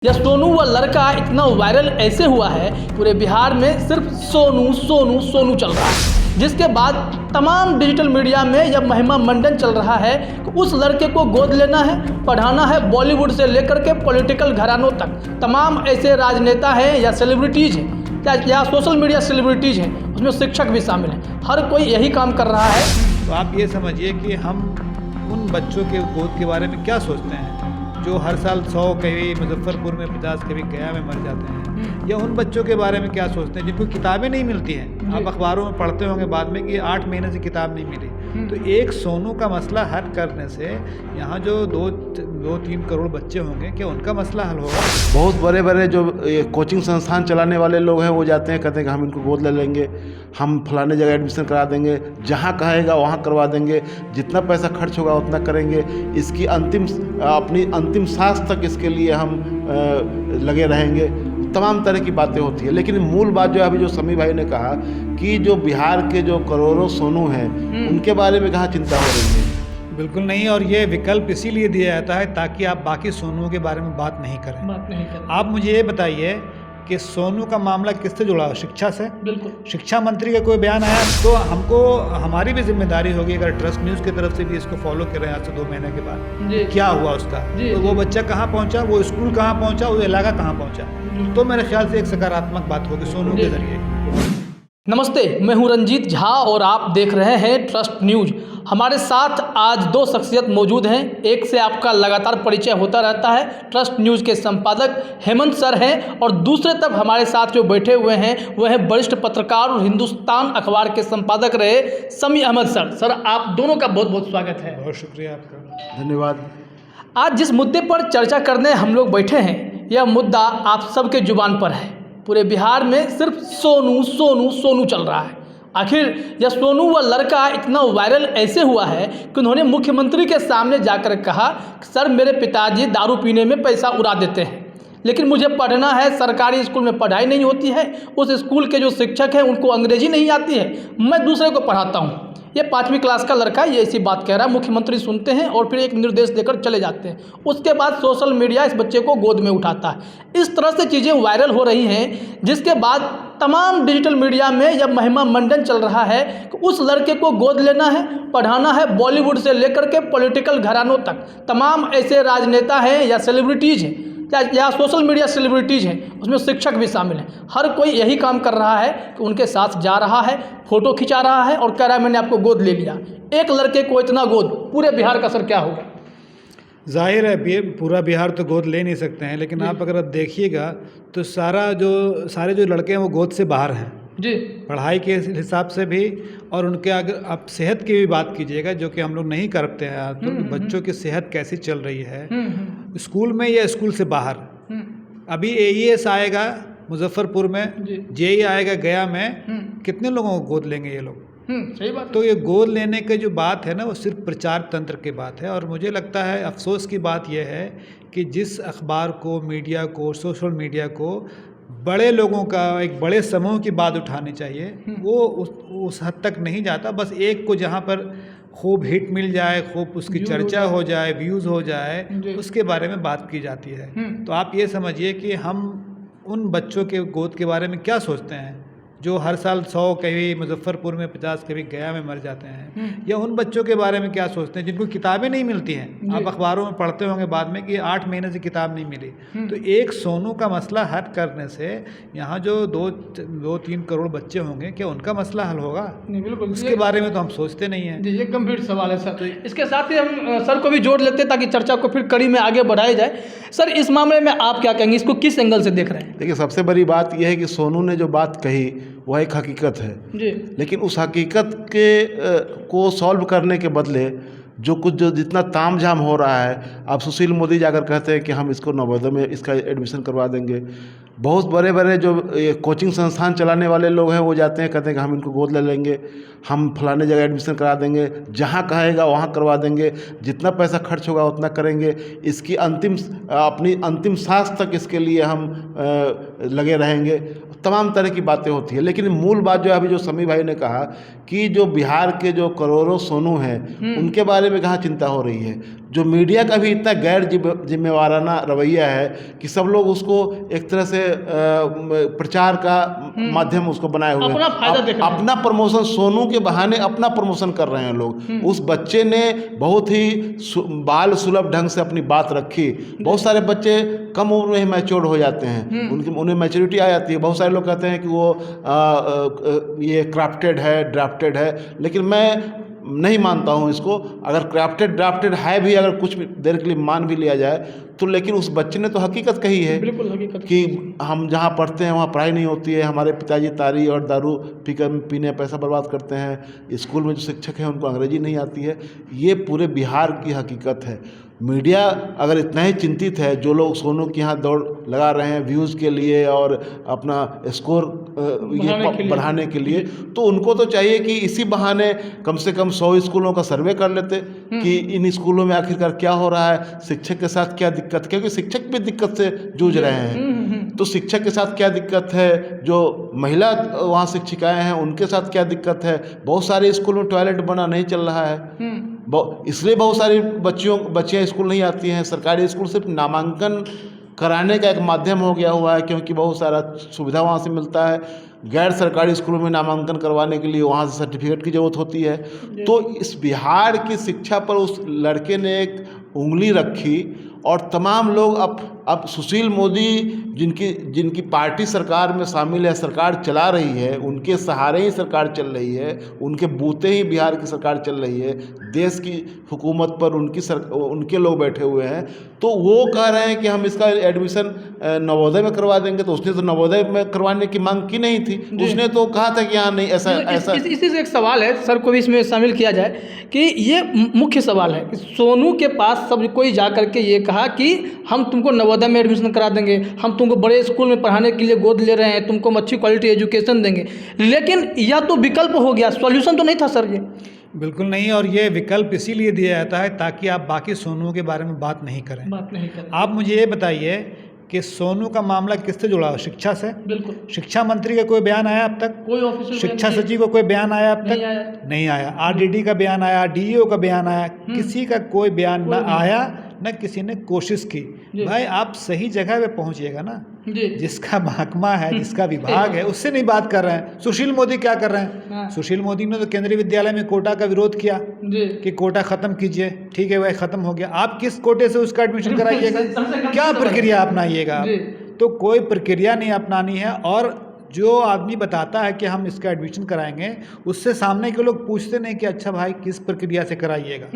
यह सोनू व लड़का इतना वायरल ऐसे हुआ है, पूरे बिहार में सिर्फ सोनू सोनू सोनू चल रहा है, जिसके बाद तमाम डिजिटल मीडिया में यह महिमा मंडन चल रहा है कि उस लड़के को गोद लेना है, पढ़ाना है। बॉलीवुड से लेकर के पॉलिटिकल घरानों तक तमाम ऐसे राजनेता हैं या सेलिब्रिटीज़ हैं या सोशल मीडिया सेलिब्रिटीज़ हैं, उसमें शिक्षक भी शामिल हैं। हर कोई यही काम कर रहा है। तो आप ये समझिए कि हम उन बच्चों के गोद के बारे में क्या सोचते हैं जो हर साल 100 कभी मुजफ्फरपुर में 50 कभी गया में मर जाते हैं, या उन बच्चों के बारे में क्या सोचते हैं जिनको किताबें नहीं मिलती हैं। आप अखबारों में पढ़ते होंगे बाद में कि 8 महीने से किताब नहीं मिली। तो एक सोनू का मसला हल करने से यहाँ जो 2-3 करोड़ बच्चे होंगे, क्या उनका मसला हल होगा? बहुत बड़े बड़े जो कोचिंग संस्थान चलाने वाले लोग हैं वो जाते हैं, कहते हैं कि हम इनको गोद ले लेंगे, हम फलाने जगह एडमिशन करा देंगे, जहाँ कहेगा वहाँ करवा देंगे, जितना पैसा खर्च होगा उतना करेंगे, इसकी अपनी अंतिम सांस तक इसके लिए हम लगे रहेंगे। तमाम तरह की बातें होती है, लेकिन मूल बात जो अभी जो समी भाई ने कहा कि जो बिहार के जो करोड़ों सोनू हैं उनके बारे में कहाँ चिंता हो रही है। बिल्कुल नहीं। और ये विकल्प इसीलिए दिया जाता है ताकि आप बाकी सोनुओं के बारे में बात नहीं करें। आप मुझे ये बताइए कि सोनू का मामला किससे जुड़ा हो? शिक्षा से। बिल्कुल। शिक्षा मंत्री का कोई बयान आया तो हमको हमारी भी जिम्मेदारी होगी, अगर ट्रस्ट न्यूज़ की तरफ से भी इसको फॉलो कर रहे हैं आज से 2 महीने के बाद, क्या हुआ उसका, तो वो बच्चा कहाँ पहुँचा, वो स्कूल कहाँ पहुँचा, वो इलाका कहाँ पहुँचा। तो मेरे ख्याल से एक सकारात्मक बात होगी सोनू के जरिए। नमस्ते, मैं हूं रंजीत झा और आप देख रहे हैं ट्रस्ट न्यूज। हमारे साथ आज 2 शख्सियत मौजूद हैं। एक से आपका लगातार परिचय होता रहता है, ट्रस्ट न्यूज के संपादक हेमंत सर हैं, और दूसरे तरफ हमारे साथ जो बैठे हुए हैं वह हैं वरिष्ठ पत्रकार और हिंदुस्तान अखबार के संपादक रहे समी अहमद सर। सर, आप दोनों का बहुत बहुत स्वागत है। बहुत शुक्रिया आपका। धन्यवाद। आज जिस मुद्दे पर चर्चा करने हम लोग बैठे हैं, यह मुद्दा आप सबके जुबान पर है। पूरे बिहार में सिर्फ सोनू सोनू सोनू चल रहा है। आखिर यह सोनू व लड़का इतना वायरल ऐसे हुआ है कि उन्होंने मुख्यमंत्री के सामने जाकर कहा कि सर, मेरे पिताजी दारू पीने में पैसा उड़ा देते हैं, लेकिन मुझे पढ़ना है, सरकारी स्कूल में पढ़ाई नहीं होती है, उस स्कूल के जो शिक्षक हैं उनको अंग्रेजी नहीं आती है, मैं दूसरे को पढ़ाता हूँ। ये 5वीं क्लास का लड़का ये ऐसी बात कह रहा है। मुख्यमंत्री सुनते हैं और फिर एक निर्देश देकर चले जाते हैं। उसके बाद सोशल मीडिया इस बच्चे को गोद में उठाता है। इस तरह से चीज़ें वायरल हो रही हैं, जिसके बाद तमाम डिजिटल मीडिया में यह महिमा मंडन चल रहा है कि उस लड़के को गोद लेना है, पढ़ाना है। बॉलीवुड से लेकर के पॉलिटिकल घरानों तक तमाम ऐसे राजनेता हैं या सेलिब्रिटीज़ हैं या सोशल मीडिया सेलिब्रिटीज़ हैं, उसमें शिक्षक भी शामिल हैं। हर कोई यही काम कर रहा है कि उनके साथ जा रहा है, फ़ोटो खिंचा रहा है और कह रहा है मैंने आपको गोद ले लिया। एक लड़के को इतना गोद, पूरे बिहार का सर क्या होगा? जाहिर है पूरा बिहार तो गोद ले नहीं सकते हैं, लेकिन आप अगर देखिएगा तो सारे जो लड़के हैं वो गोद से बाहर हैं जी, पढ़ाई के हिसाब से भी। और उनके अगर आप सेहत की भी बात कीजिएगा, जो कि हम लोग नहीं करते हैं, तो बच्चों की सेहत कैसी चल रही है स्कूल में या स्कूल से बाहर। अभी AES आएगा मुजफ्फरपुर में, JEE आएगा गया में, कितने लोगों को गोद लेंगे ये लोग? सही बात। तो ये गोद लेने की जो बात है ना, वो सिर्फ प्रचार तंत्र की बात है। और मुझे लगता है अफसोस की बात यह है कि जिस अखबार को, मीडिया को, सोशल मीडिया को बड़े लोगों का, एक बड़े समूह की बात उठानी चाहिए, वो उस हद तक नहीं जाता। बस एक को जहाँ पर खूब हिट मिल जाए, खूब उसकी चर्चा हो जाए, व्यूज़ हो जाए, उसके बारे में बात की जाती है। तो आप ये समझिए कि हम उन बच्चों के गोद के बारे में क्या सोचते हैं जो हर साल 100 कभी मुजफ्फरपुर में 50 कभी गया में मर जाते हैं, या उन बच्चों के बारे में क्या सोचते हैं जिनको किताबें नहीं मिलती हैं। आप अखबारों में पढ़ते होंगे बाद में कि 8 महीने से किताब नहीं मिली। तो एक सोनू का मसला हल करने से यहाँ जो 2-3 करोड़ बच्चे होंगे, क्या उनका मसला हल होगा? नहीं, बिल्कुल। उसके बारे में तो हम सोचते नहीं हैं। ये गंभीर सवाल है सर। इसके साथ ही हम सर को भी जोड़ लेते हैं ताकि चर्चा को फिर कड़ी में आगे बढ़ाया जाए। सर, इस मामले में आप क्या कहेंगे, इसको किस एंगल से देख रहे हैं? देखिए, सबसे बड़ी बात यह है कि सोनू ने जो बात कही वह एक हकीकत है जी, लेकिन उस हकीकत को सॉल्व करने के बदले जो जितना तामझाम हो रहा है, आप सुशील मोदी जाकर कहते हैं कि हम इसको नवोदय में इसका एडमिशन करवा देंगे। बहुत बड़े बड़े जो कोचिंग संस्थान चलाने वाले लोग हैं वो जाते हैं, कहते हैं कि हम इनको गोद ले लेंगे, हम फलाने जगह एडमिशन करा देंगे, जहाँ कहेगा वहाँ करवा देंगे, जितना पैसा खर्च होगा उतना करेंगे, इसकी अपनी अंतिम सांस तक इसके लिए हम लगे रहेंगे। तमाम तरह की बातें होती है, लेकिन मूल बात जो अभी जो समी भाई ने कहा कि जो बिहार के जो करोड़ों सोनू हैं उनके बारे बारे में कहाँ चिंता हो रही है। जो मीडिया का भी इतना गैर जिम्मेवाराना रवैया है कि सब लोग उसको एक तरह से प्रचार का माध्यम उसको बनाए हुए अपना फायदा देख रहे हैं। अपना प्रमोशन, सोनू के बहाने अपना प्रमोशन कर रहे हैं लोग। उस बच्चे ने बहुत ही बाल सुलभ ढंग से अपनी बात रखी। बहुत सारे बच्चे कम उम्र में ही मैच्योर हो जाते हैं, उन्हें मैच्योरिटी आ जाती है। बहुत सारे लोग कहते हैं कि वो ये क्राफ्टेड है, ड्राफ्टेड है, लेकिन मैं नहीं मानता हूँ इसको। अगर क्राफ्टेड ड्राफ्टेड है भी, अगर कुछ देर के लिए मान भी लिया जाए तो, लेकिन उस बच्चे ने तो हकीकत कही है कि हम जहाँ पढ़ते हैं वहाँ पढ़ाई नहीं होती है, हमारे पिताजी तारी और दारू पीने पैसा बर्बाद करते हैं, स्कूल में जो शिक्षक हैं उनको अंग्रेजी नहीं आती है। ये पूरे बिहार की हकीकत है। मीडिया अगर इतना ही चिंतित है, जो लोग सोनू के यहाँ दौड़ लगा रहे हैं व्यूज़ के लिए और अपना स्कोर बढ़ाने के लिए, तो उनको तो चाहिए कि इसी बहाने कम से कम 100 स्कूलों का सर्वे कर लेते कि इन स्कूलों में आखिरकार क्या हो रहा है, शिक्षक के साथ क्या दिक्कत, क्योंकि शिक्षक भी दिक्कत से जूझ रहे हैं। तो शिक्षक के साथ क्या दिक्कत है, जो महिला वहाँ शिक्षिकाएँ हैं उनके साथ क्या दिक्कत है। बहुत सारे स्कूलों में टॉयलेट बना नहीं चल रहा है, इसलिए बहुत सारी बच्चियाँ स्कूल नहीं आती हैं। सरकारी स्कूल सिर्फ नामांकन कराने का एक माध्यम हो गया हुआ है, क्योंकि बहुत सारा सुविधा वहाँ से मिलता है। गैर सरकारी स्कूलों में नामांकन करवाने के लिए वहाँ से सर्टिफिकेट की ज़रूरत होती है। तो इस बिहार की शिक्षा पर उस लड़के ने एक उंगली रखी और तमाम लोग अब सुशील मोदी जिनकी पार्टी सरकार में शामिल है, सरकार चला रही है, उनके सहारे ही सरकार चल रही है, उनके बूते ही बिहार की सरकार चल रही है, देश की हुकूमत पर उनके लोग बैठे हुए हैं। तो वो कह रहे हैं कि हम इसका एडमिशन नवोदय में करवा देंगे। तो उसने तो नवोदय में करवाने की मांग की नहीं थी, उसने तो कहा था कि हाँ नहीं ऐसा इसी से एक सवाल है सर, को भी इसमें शामिल किया जाए कि ये मुख्य सवाल है कि सोनू के पास सब कोई जा करके ये कहा कि हम तुमको नवोदय में एडमिशन करा देंगे, हम तुमको बड़े स्कूल में पढ़ाने के लिए गोद ले रहे हैं, तुमको अच्छी क्वालिटी एजुकेशन देंगे, लेकिन यह तो विकल्प हो गया, सॉल्यूशन तो नहीं था सर ये। बिल्कुल नहीं, और ये विकल्प इसीलिए दिया जाता है ताकि आप बाकी सोनू के बारे में बात नहीं करें। आप मुझे ये बताइए कि सोनू का मामला किससे जुड़ा हो? शिक्षा से। बिल्कुल। शिक्षा मंत्री का कोई बयान आया अब तक? कोई ऑफिशियल शिक्षा सचिव का कोई बयान आया अब तक? नहीं आया। आरडीडी का बयान आया, डीईओ का बयान आया, किसी का कोई बयान न आया, न किसी ने कोशिश की। भाई आप सही जगह पे पहुंचिएगा ना, जिसका महकमा है, जिसका विभाग है, उससे नहीं बात कर रहे हैं। सुशील मोदी क्या कर रहे हैं? सुशील मोदी ने तो केंद्रीय विद्यालय में कोटा का विरोध किया कि कोटा खत्म कीजिए। ठीक है, वह खत्म हो गया। आप किस कोटे से उसका एडमिशन कराइएगा? क्या प्रक्रिया अपनाइएगा आप? तो कोई प्रक्रिया नहीं अपनानी है। और जो आदमी बताता है कि हम इसका एडमिशन कराएंगे, उससे सामने के लोग पूछते नहीं कि अच्छा भाई किस प्रक्रिया से कराइएगा,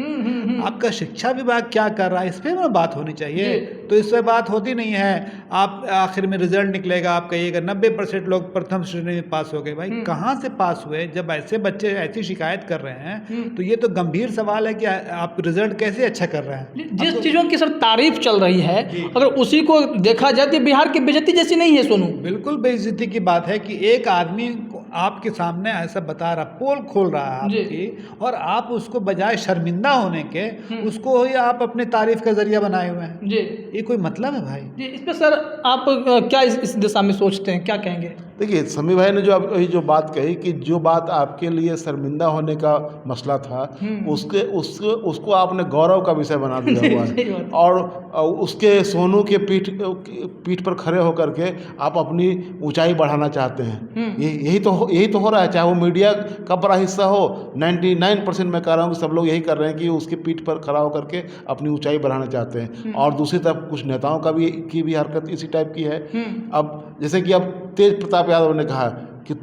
आपका शिक्षा विभाग क्या कर रहा है, इस पर बात होनी चाहिए। तो इस पर बात होती नहीं है। आप आखिर में रिजल्ट निकलेगा, आप कहिएगा 90% लोग प्रथम श्रेणी में पास हो गए। भाई कहाँ से पास हुए? जब ऐसे बच्चे ऐसी शिकायत कर रहे हैं तो ये तो गंभीर सवाल है कि आप रिजल्ट कैसे अच्छा कर रहे हैं। जिस चीज़ों की सर तारीफ चल रही है, अगर उसी को देखा जाए तो बिहार की बेइज्जती जैसी नहीं है सोनू। बिल्कुल बेइज्जती की बात है कि एक आदमी आपके सामने ऐसा बता रहा, पोल खोल रहा है आपकी, और आप उसको बजाय शर्मिंदा होने के उसको ही आप अपने तारीफ का जरिया बनाए हुए हैं। ये कोई मतलब है भाई? जी, इस पे सर आप क्या इस दिशा में सोचते हैं, क्या कहेंगे? देखिए, समी भाई ने जो बात कही कि जो बात आपके लिए शर्मिंदा होने का मसला था, उसको आपने गौरव का विषय बना दिया हुआ है। और उसके सोनू के पीठ पर खड़े होकर के आप अपनी ऊंचाई बढ़ाना चाहते हैं। यही तो हो रहा है। चाहे वो मीडिया का बड़ा हिस्सा हो, 99% मैं कह रहा हूँ कि सब लोग यही कर रहे हैं कि उसके पीठ पर खड़ा होकर के अपनी ऊंचाई बढ़ाना चाहते हैं। और दूसरी तरफ कुछ नेताओं की भी हरकत इसी टाइप की है। अब जैसे कि अब तेज प्रताप यादव ने कहा कि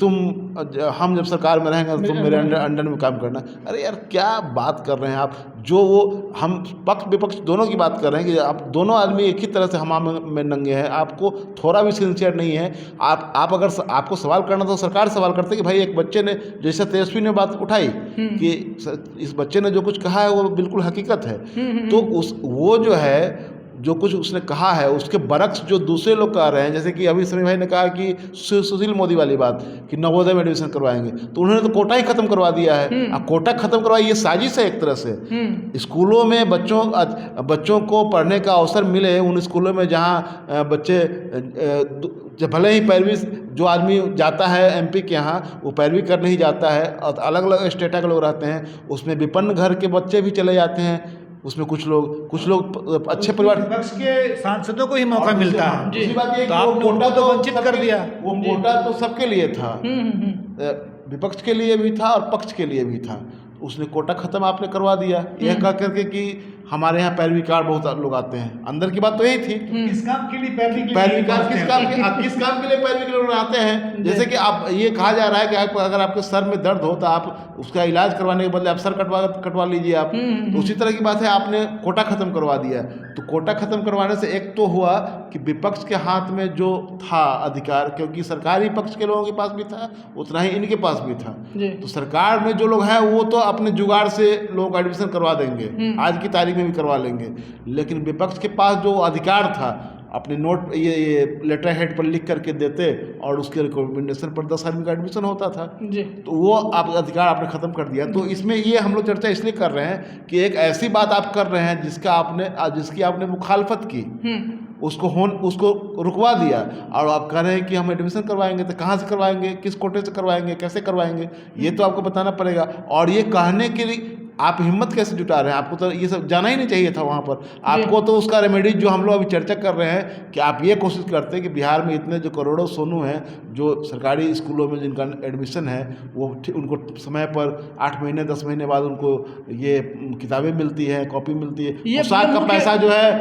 हम जब सरकार में रहेंगे तो तुम मेरे अंडर में काम करना। अरे यार, क्या बात कर रहे हैं आप? हम पक्ष विपक्ष दोनों की बात कर रहे हैं कि आप दोनों आदमी एक ही तरह से हमाम में नंगे हैं। आपको थोड़ा भी सिंसियर नहीं है। आप अगर आपको सवाल करना तो सरकार सवाल करते कि भाई एक बच्चे ने, जैसे तेजस्वी ने बात उठाई कि इस बच्चे ने जो कुछ कहा है वो बिल्कुल हकीकत है, तो वो जो है जो कुछ उसने कहा है उसके बरक्स जो दूसरे लोग कह रहे हैं, जैसे कि अभी समीर भाई ने कहा कि सुशील मोदी वाली बात कि नवोदय में एडमिशन करवाएंगे, तो उन्होंने तो कोटा ही खत्म करवा दिया है। अब कोटा खत्म करवाई, ये साजिश है एक तरह से। स्कूलों में बच्चों को पढ़ने का अवसर मिले, उन स्कूलों में जहाँ बच्चे भले ही पैरवी, जो आदमी जाता है एमपी के यहाँ वो पैरवी करने ही जाता है, और अलग अलग स्टेटा के लोग रहते हैं, उसमें विपन्न घर के बच्चे भी चले जाते हैं, उसमें कुछ लोग अच्छे परिवार, विपक्ष के सांसदों को ही मौका मिलता है। दूसरी बात ये तो आपने उनको तो वंचित कर दिया। वो कोटा तो सबके लिए था, विपक्ष के लिए भी था और पक्ष के लिए भी था। उसने कोटा खत्म आपने करवा दिया, यह कह करके कि हमारे यहाँ पैरवी कार्ड बहुत लोग आते हैं। अंदर की बात तो यही थी, किस काम के लिए पैरवी कार्ड, किस काम के लिए पैरवी के लोग आते हैं। जैसे कि आप ये कहा जा रहा है कि अगर आपके सर में दर्द हो तो आप उसका इलाज करवाने के बदले आप सर कटवा लीजिए आप। तो उसी तरह की बात है, आपने कोटा खत्म करवा दिया। तो कोटा खत्म करवाने से एक तो हुआ कि विपक्ष के हाथ में जो था अधिकार, क्योंकि सरकारी पक्ष के लोगों के पास भी था उतना ही इनके पास भी था, तो सरकार में जो लोग हैं वो तो अपने जुगाड़ से लोगों को एडमिशन करवा देंगे, आज की तारीख में भी करवा लेंगे। लेकिन विपक्ष के पास जो अधिकार था, अपने नोट ये लेटर हेड पर लिख करके देते और उसके रिकमेंडेशन पर 10 आदमी का एडमिशन होता था जी। तो वो आप अधिकार आपने ख़त्म कर दिया। तो इसमें ये हम लोग चर्चा इसलिए कर रहे हैं कि एक ऐसी बात आप कर रहे हैं जिसकी आपने मुखालफत की, उसको रुकवा दिया, और आप कह रहे हैं कि हम एडमिशन करवाएंगे। तो कहाँ से करवाएंगे, किस कोटे से करवाएंगे, कैसे करवाएंगे, ये तो आपको बताना पड़ेगा। और ये कहने के लिए आप हिम्मत कैसे जुटा रहे हैं? आपको तो ये सब जाना ही नहीं चाहिए था वहाँ पर। आपको तो उसका रेमेडी जो हम लोग अभी चर्चा कर रहे हैं कि आप ये कोशिश करते हैं कि बिहार में इतने जो करोड़ों सोनू हैं जो सरकारी स्कूलों में जिनका एडमिशन है, वो उनको समय पर 8 महीने 10 महीने बाद उनको ये किताबें मिलती हैं, कॉपी मिलती है। पोशाक का पैसा जो है,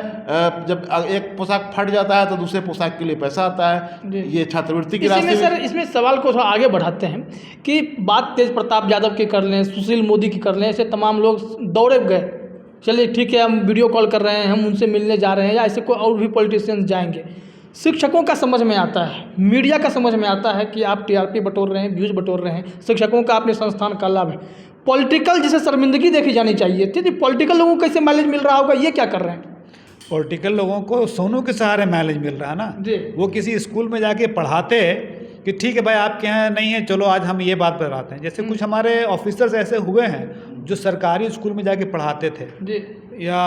जब एक पोशाक फट जाता है तो दूसरे पोशाक के लिए पैसा आता है। ये छात्रवृत्ति की राशि। सर इसमें सवाल को थोड़ा आगे बढ़ाते हैं कि बात तेज प्रताप यादव की कर लें, सुशील मोदी की कर लें, ऐसे तमाम लोग दौड़े गए, चलिए ठीक है हम वीडियो कॉल कर रहे हैं, हम उनसे मिलने जा रहे हैं, या ऐसे कोई और भी पॉलिटिशियंस जाएंगे। शिक्षकों का समझ में आता है, मीडिया का समझ में आता है कि आप टीआरपी बटोर रहे हैं, व्यूज़ बटोर रहे हैं, शिक्षकों का अपने संस्थान का लाभ है। पॉलिटिकल जिसे शर्मिंदगी देखी जानी चाहिए थी, पॉलिटिकल लोगों को कैसे माइलेज मिल रहा होगा, ये क्या कर रहे हैं? पॉलिटिकल लोगों को सोनू के सहारे माइलेज मिल रहा है ना जी। वो किसी स्कूल में जाके पढ़ाते कि ठीक है भाई आपके यहाँ नहीं है, चलो आज हम ये बात बताते हैं। जैसे कुछ हमारे ऑफिसर्स ऐसे हुए हैं जो सरकारी स्कूल में जाके पढ़ाते थे जी, या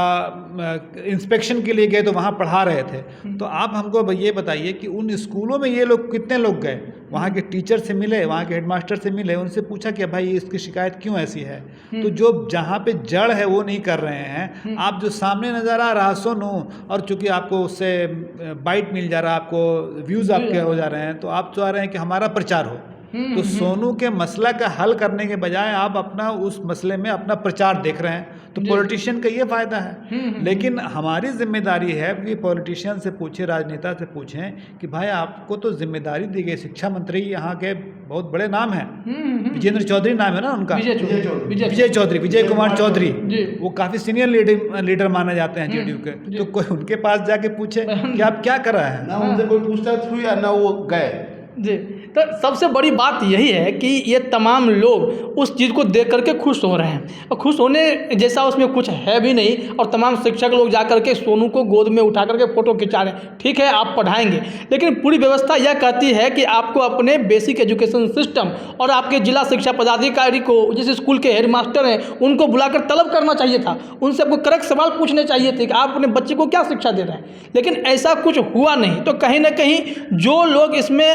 इंस्पेक्शन के लिए गए तो वहाँ पढ़ा रहे थे। तो आप हमको ये बताइए कि उन स्कूलों में ये लोग कितने लोग गए, वहाँ के टीचर से मिले, वहाँ के हेडमास्टर से मिले, उनसे पूछा कि भाई इसकी शिकायत क्यों ऐसी है। तो जो जहाँ पे जड़ है वो नहीं कर रहे हैं। आप जो सामने नज़र आ रहा सोनू, और चूंकि आपको उससे बाइट मिल जा रहा है, आपको व्यूज़ आपके हो जा रहे हैं, तो आप चाह रहे हैं कि हमारा प्रचार हो। तो सोनू के मसला का हल करने के बजाय आप अपना उस मसले में अपना प्रचार देख रहे हैं। तो पॉलिटिशियन का ये फ़ायदा है। लेकिन हमारी जिम्मेदारी है कि पॉलिटिशियन से पूछे, राजनेता से पूछें कि भाई आपको तो जिम्मेदारी दी गई, शिक्षा मंत्री यहाँ के बहुत बड़े नाम हैं, विजेंद्र चौधरी नाम है ना उनका, विजय कुमार चौधरी, वो काफ़ी सीनियर लीडर माने जाते हैं जेडीयू के। तो कोई उनके पास जाके पूछे कि आप क्या कर रहे हैं, ना उनसे कोई पूछताछ हुई या ना वो गए जी। तो सबसे बड़ी बात यही है कि ये तमाम लोग उस चीज़ को देख करके खुश हो रहे हैं, और खुश होने जैसा उसमें कुछ है भी नहीं। और तमाम शिक्षक लोग जा करके सोनू को गोद में उठा करके फ़ोटो खिंचा रहे हैं। ठीक है आप पढ़ाएंगे, लेकिन पूरी व्यवस्था यह कहती है कि आपको अपने बेसिक एजुकेशन सिस्टम और आपके जिला शिक्षा पदाधिकारी को, जिस स्कूल के हेडमास्टर हैं, उनको बुलाकर तलब करना चाहिए था, उनसे आपको करेक्ट सवाल पूछने चाहिए थे कि आप अपने बच्चे को क्या शिक्षा दे रहे हैं। लेकिन ऐसा कुछ हुआ नहीं। तो कहीं ना कहीं जो लोग इसमें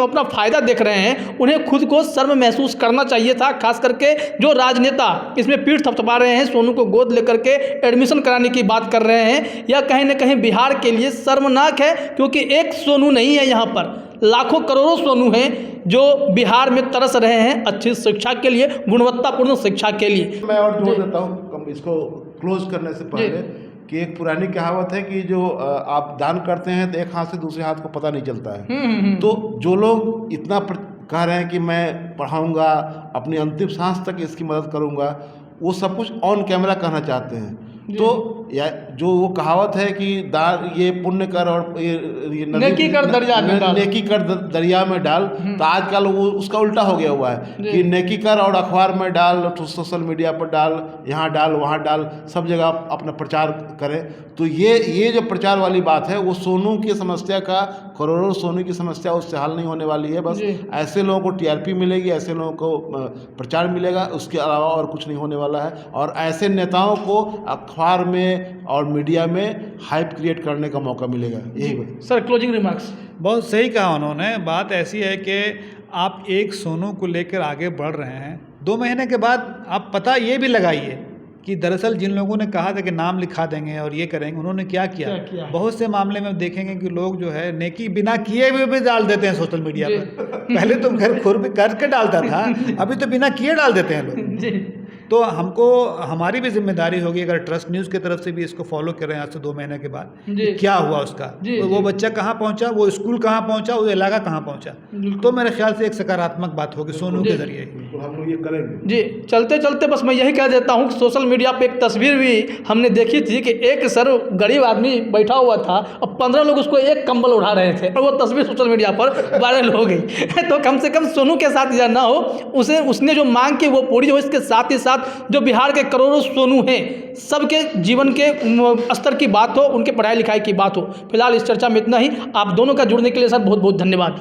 अपना फ़ायदा देख रहे हैं, उन्हें खुद को शर्म महसूस करना चाहिए था। खास करके जो राजनेता इसमें पीठ थपथपा रहे हैं, सोनू को गोद लेकर के एडमिशन कराने की बात कर रहे हैं, यह कहीं ना कहीं बिहार के लिए शर्मनाक है। क्योंकि एक सोनू नहीं है, यहाँ पर लाखों करोड़ों सोनू हैं जो बिहार में तरस रहे हैं अच्छी शिक्षा के लिए, गुणवत्तापूर्ण शिक्षा के लिए। मैं और जोड़ देता हूँ इसको क्लोज करने से पहले कि एक पुरानी कहावत है कि जो आप दान करते हैं तो एक हाथ से दूसरे हाथ को पता नहीं चलता है। तो जो लोग इतना कह रहे हैं कि मैं पढ़ाऊंगा, अपनी अंतिम सांस तक इसकी मदद करूंगा, वो सब कुछ ऑन कैमरा कहना चाहते हैं। तो या जो वो कहावत है कि दान ये पुण्य कर और ये नेकी कर दरिया में डाल। नेकी कर दरिया में डाल। तो आजकल वो उसका उल्टा हो गया हुआ है कि नेकी कर और अखबार में डाल, तो सोशल मीडिया पर डाल, यहाँ डाल वहाँ डाल, सब जगह अपना प्रचार करें। तो ये जो प्रचार वाली बात है वो सोनू की समस्या का, करोड़ों सोनू की समस्या उससे हल नहीं होने वाली है। बस ऐसे लोगों को टीआरपी मिलेगी, ऐसे लोगों को प्रचार मिलेगा, उसके अलावा और कुछ नहीं होने वाला है। और ऐसे नेताओं को अखबार में और मीडिया में हाइप क्रिएट करने का मौका मिलेगा। यही सर क्लोजिंग रिमार्क्स। बहुत सही कहा उन्होंने। बात ऐसी है कि आप एक सोनू को लेकर आगे बढ़ रहे हैं, 2 महीने के बाद आप पता ये भी लगाइए कि दरअसल जिन लोगों ने कहा था कि नाम लिखा देंगे और ये करेंगे, उन्होंने क्या किया। बहुत से मामले में देखेंगे कि लोग जो है नेकी बिना किए हुए भी डाल देते हैं सोशल मीडिया पर। पहले तो खैर खुद भी करके डालता था, अभी तो बिना किए डाल देते हैं लोग। तो हमको हमारी भी जिम्मेदारी होगी, अगर ट्रस्ट न्यूज़ की तरफ से भी इसको फॉलो करें आज से 2 महीने के बाद, क्या हुआ उसका, वो बच्चा कहाँ पहुँचा, वो स्कूल कहाँ पहुँचा, वो इलाका कहाँ पहुँचा। तो मेरे ख्याल से एक सकारात्मक बात होगी सोनू के जरिए। हम लोग ये करेंगे जी। चलते चलते बस मैं यही कह देता हूँ कि सोशल मीडिया पे एक तस्वीर भी हमने देखी थी कि एक सर गरीब आदमी बैठा हुआ था और 15 लोग उसको एक कंबल उड़ा रहे थे और वो तस्वीर सोशल मीडिया पर वायरल हो गई। तो कम से कम सोनू के साथ यह ना हो, उसने जो मांग की वो पूरी हो। इसके साथ ही साथ जो बिहार के करोड़ों सोनू हैं, सबके जीवन के स्तर की बात हो, उनके पढ़ाई लिखाई की बात हो। फिलहाल इस चर्चा में इतना ही। आप दोनों का जुड़ने के लिए सर बहुत बहुत धन्यवाद।